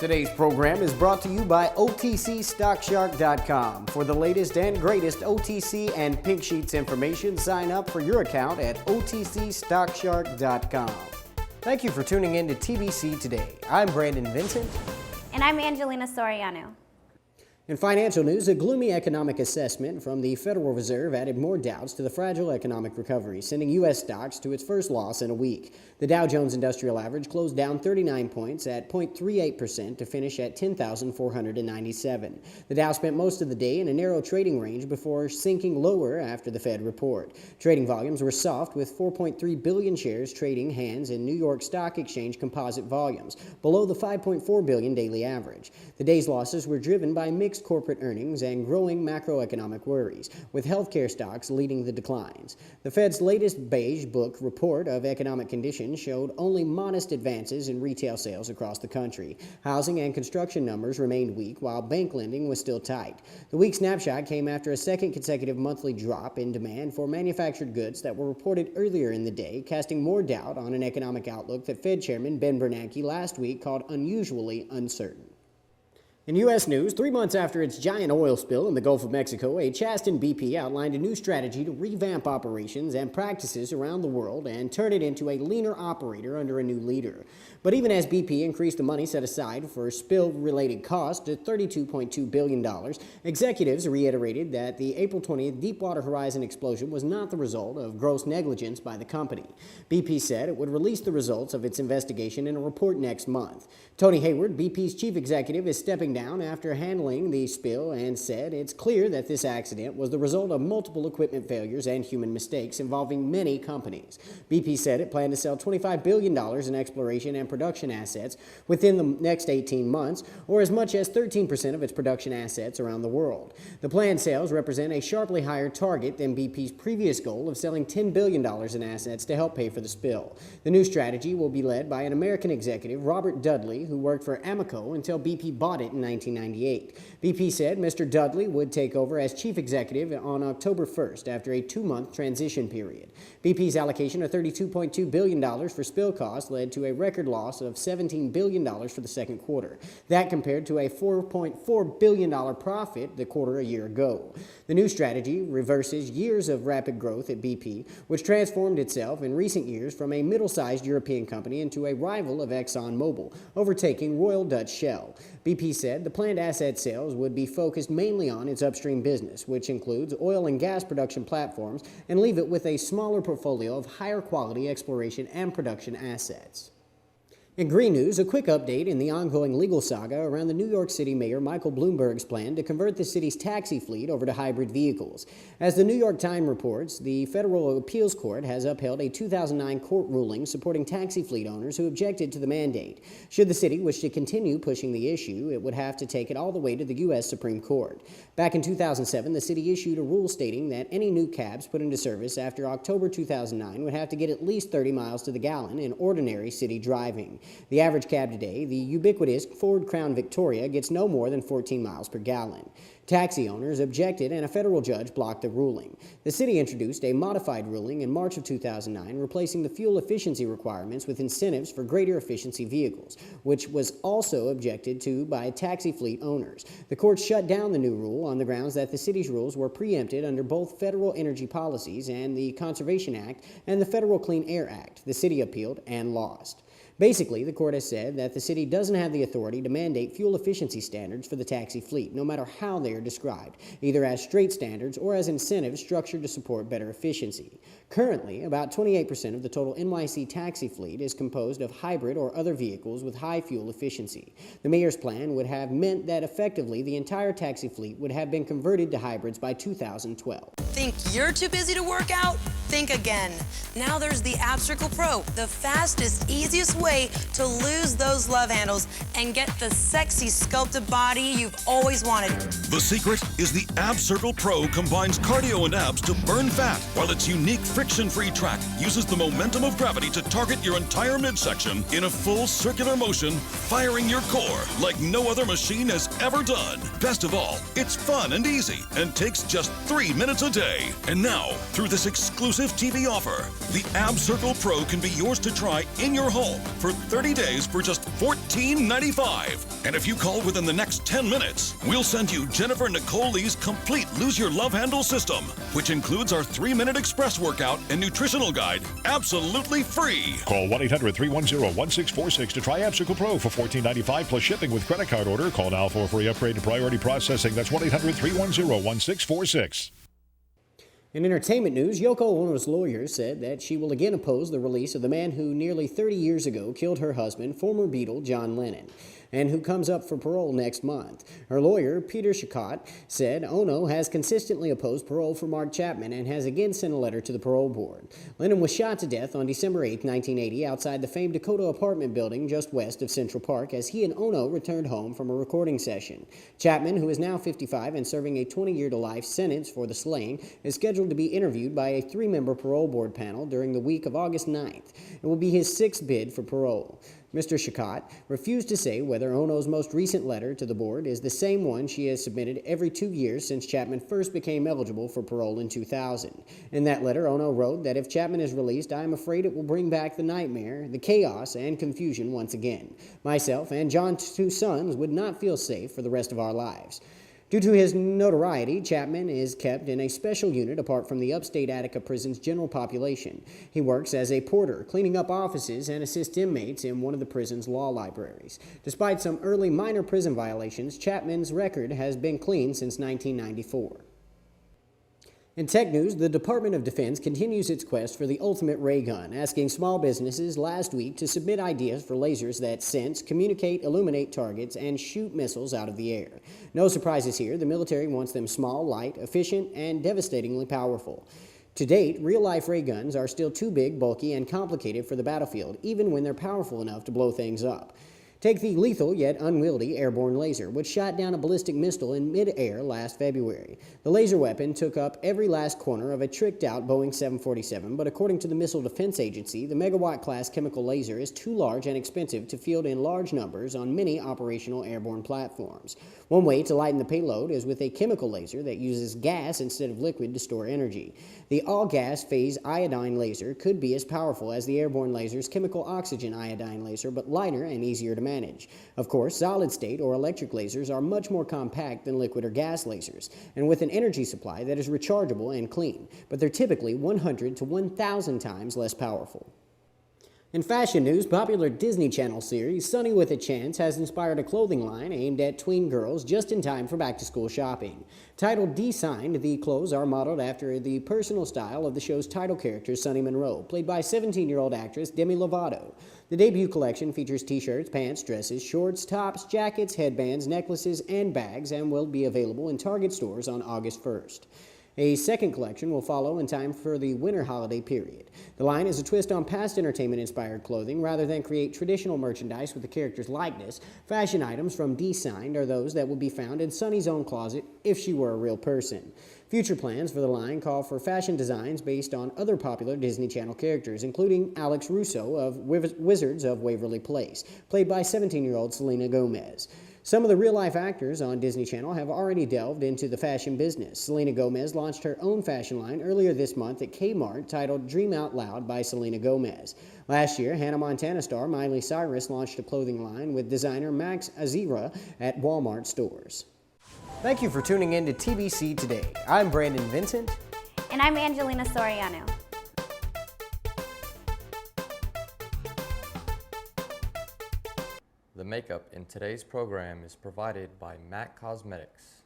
Today's program is brought to you by OTCStockShark.com. For the latest and greatest OTC and Pink Sheets information, sign up for your account at OTCStockShark.com. Thank you for tuning in to TBC Today. I'm Brandon Vincent. And I'm Angelina Soriano. In financial news, a gloomy economic assessment from the Federal Reserve added more doubts to the fragile economic recovery, sending U.S. stocks to its first loss in a week. The Dow Jones Industrial Average closed down 39 points at 0.38% to finish at 10,497. The Dow spent most of the day in a narrow trading range before sinking lower after the Fed report. Trading volumes were soft, with 4.3 billion shares trading hands in New York Stock Exchange composite volumes, below the 5.4 billion daily average. The day's losses were driven by mixed corporate earnings and growing macroeconomic worries, with healthcare stocks leading the declines. The Fed's latest Beige Book report of economic conditions showed only modest advances in retail sales across the country. Housing and construction numbers remained weak, while bank lending was still tight. The weak snapshot came after a second consecutive monthly drop in demand for manufactured goods that were reported earlier in the day, casting more doubt on an economic outlook that Fed Chairman Ben Bernanke last week called unusually uncertain. In U.S. news, 3 months after its giant oil spill in the Gulf of Mexico, a Chasten BP outlined a new strategy to revamp operations and practices around the world and turn it into a leaner operator under a new leader. But even as BP increased the money set aside for spill-related costs to $32.2 billion, executives reiterated that the April 20th Deepwater Horizon explosion was not the result of gross negligence by the company. BP said it would release the results of its investigation in a report next month. Tony Hayward, BP's chief executive, is stepping down after handling the spill and said it's clear that this accident was the result of multiple equipment failures and human mistakes involving many companies. BP said it planned to sell $25 billion in exploration and production assets within the next 18 months, or as much as 13% of its production assets around the world. The planned sales represent a sharply higher target than BP's previous goal of selling $10 billion in assets to help pay for the spill. The new strategy will be led by an American executive, Robert Dudley, who worked for Amoco until BP bought it in 1998. BP said Mr. Dudley would take over as chief executive on October 1st after a 2-month transition period. BP's allocation of $32.2 billion for spill costs led to a record loss of $17 billion for the second quarter. That compared to a $4.4 billion profit the quarter a year ago. The new strategy reverses years of rapid growth at BP, which transformed itself in recent years from a middle-sized European company into a rival of ExxonMobil, overtaking Royal Dutch Shell. BP said the planned asset sales would be focused mainly on its upstream business, which includes oil and gas production platforms, and leave it with a smaller portfolio of higher quality exploration and production assets. In green news, a quick update in the ongoing legal saga around the New York City Mayor Michael Bloomberg's plan to convert the city's taxi fleet over to hybrid vehicles. As the New York Times reports, the Federal Appeals Court has upheld a 2009 court ruling supporting taxi fleet owners who objected to the mandate. Should the city wish to continue pushing the issue, it would have to take it all the way to the U.S. Supreme Court. Back in 2007, the city issued a rule stating that any new cabs put into service after October 2009 would have to get at least 30 miles to the gallon in ordinary city driving. The average cab today, the ubiquitous Ford Crown Victoria, gets no more than 14 miles per gallon. Taxi owners objected and a federal judge blocked the ruling. The city introduced a modified ruling in March of 2009, replacing the fuel efficiency requirements with incentives for greater efficiency vehicles, which was also objected to by taxi fleet owners. The court shut down the new rule on the grounds that the city's rules were preempted under both federal energy policies and the Conservation Act and the Federal Clean Air Act. The city appealed and lost. Basically, the court has said that the city doesn't have the authority to mandate fuel efficiency standards for the taxi fleet, no matter how they are described, either as straight standards or as incentives structured to support better efficiency. Currently, about 28% of the total NYC taxi fleet is composed of hybrid or other vehicles with high fuel efficiency. The mayor's plan would have meant that effectively the entire taxi fleet would have been converted to hybrids by 2012. Think you're too busy to work out? Think again. Now there's the Ab Circle Pro, the fastest, easiest way to lose those love handles and get the sexy sculpted body you've always wanted. The secret is the Ab Circle Pro combines cardio and abs to burn fat, while its unique friction-free track uses the momentum of gravity to target your entire midsection in a full circular motion, firing your core like no other machine has ever done. Best of all, it's fun and easy and takes just 3 minutes a day. And now, through this exclusive TV offer, The Ab Circle Pro can be yours to try in your home for 30 days for just $14.95. And if you call within the next 10 minutes, we'll send you Jennifer Nicole Lee's complete Lose Your Love Handle system, which includes our 3-minute express workout and nutritional guide, absolutely free. Call 1-800-310-1646 to try Ab Circle Pro for $14.95 plus shipping with credit card order. Call now for a free upgrade to priority processing. That's 1-800-310-1646. In entertainment news, Yoko Ono's lawyer said that she will again oppose the release of the man who nearly 30 years ago killed her husband, former Beatle John Lennon, and who comes up for parole next month. Her lawyer, Peter Shicott, said Ono has consistently opposed parole for Mark Chapman and has again sent a letter to the parole board. Lennon was shot to death on December 8, 1980, outside the famed Dakota apartment building just west of Central Park as he and Ono returned home from a recording session. Chapman, who is now 55 and serving a 20-year-to-life sentence for the slaying, is scheduled to be interviewed by a 3-member parole board panel during the week of August 9th. It will be his 6th bid for parole. Mr. Shicott refused to say whether Ono's most recent letter to the board is the same one she has submitted every 2 years since Chapman first became eligible for parole in 2000. In that letter, Ono wrote that if Chapman is released, I am afraid it will bring back the nightmare, the chaos, and confusion once again. Myself and John's 2 sons would not feel safe for the rest of our lives. Due to his notoriety, Chapman is kept in a special unit apart from the upstate Attica prison's general population. He works as a porter, cleaning up offices and assists inmates in one of the prison's law libraries. Despite some early minor prison violations, Chapman's record has been clean since 1994. In tech news, the Department of Defense continues its quest for the ultimate ray gun, asking small businesses last week to submit ideas for lasers that sense, communicate, illuminate targets, and shoot missiles out of the air. No surprises here, the military wants them small, light, efficient, and devastatingly powerful. To date, real-life ray guns are still too big, bulky, and complicated for the battlefield, even when they're powerful enough to blow things up. Take the lethal yet unwieldy airborne laser, which shot down a ballistic missile in mid-air last February. The laser weapon took up every last corner of a tricked-out Boeing 747, but according to the Missile Defense Agency, the megawatt-class chemical laser is too large and expensive to field in large numbers on many operational airborne platforms. One way to lighten the payload is with a chemical laser that uses gas instead of liquid to store energy. The all-gas phase iodine laser could be as powerful as the airborne laser's chemical oxygen iodine laser, but lighter and easier to manage. Of course, solid-state or electric lasers are much more compact than liquid or gas lasers, and with an energy supply that is rechargeable and clean, but they're typically 100 to 1,000 times less powerful. In fashion news, popular Disney Channel series Sunny with a Chance has inspired a clothing line aimed at tween girls just in time for back-to-school shopping. Titled D-Signed, the clothes are modeled after the personal style of the show's title character, Sunny Monroe, played by 17-year-old actress Demi Lovato. The debut collection features t-shirts, pants, dresses, shorts, tops, jackets, headbands, necklaces, and bags, and will be available in Target stores on August 1st. A second collection will follow in time for the winter holiday period. The line is a twist on past entertainment-inspired clothing. Rather than create traditional merchandise with the character's likeness, fashion items from D-Signed are those that would be found in Sunny's own closet if she were a real person. Future plans for the line call for fashion designs based on other popular Disney Channel characters, including Alex Russo of Wizards of Waverly Place, played by 17-year-old Selena Gomez. Some of the real-life actors on Disney Channel have already delved into the fashion business. Selena Gomez launched her own fashion line earlier this month at Kmart titled Dream Out Loud by Selena Gomez. Last year, Hannah Montana star Miley Cyrus launched a clothing line with designer Max Azira at Walmart stores. Thank you for tuning in to TBC Today. I'm Brandon Vincent. And I'm Angelina Soriano. The makeup in today's program is provided by MAC Cosmetics.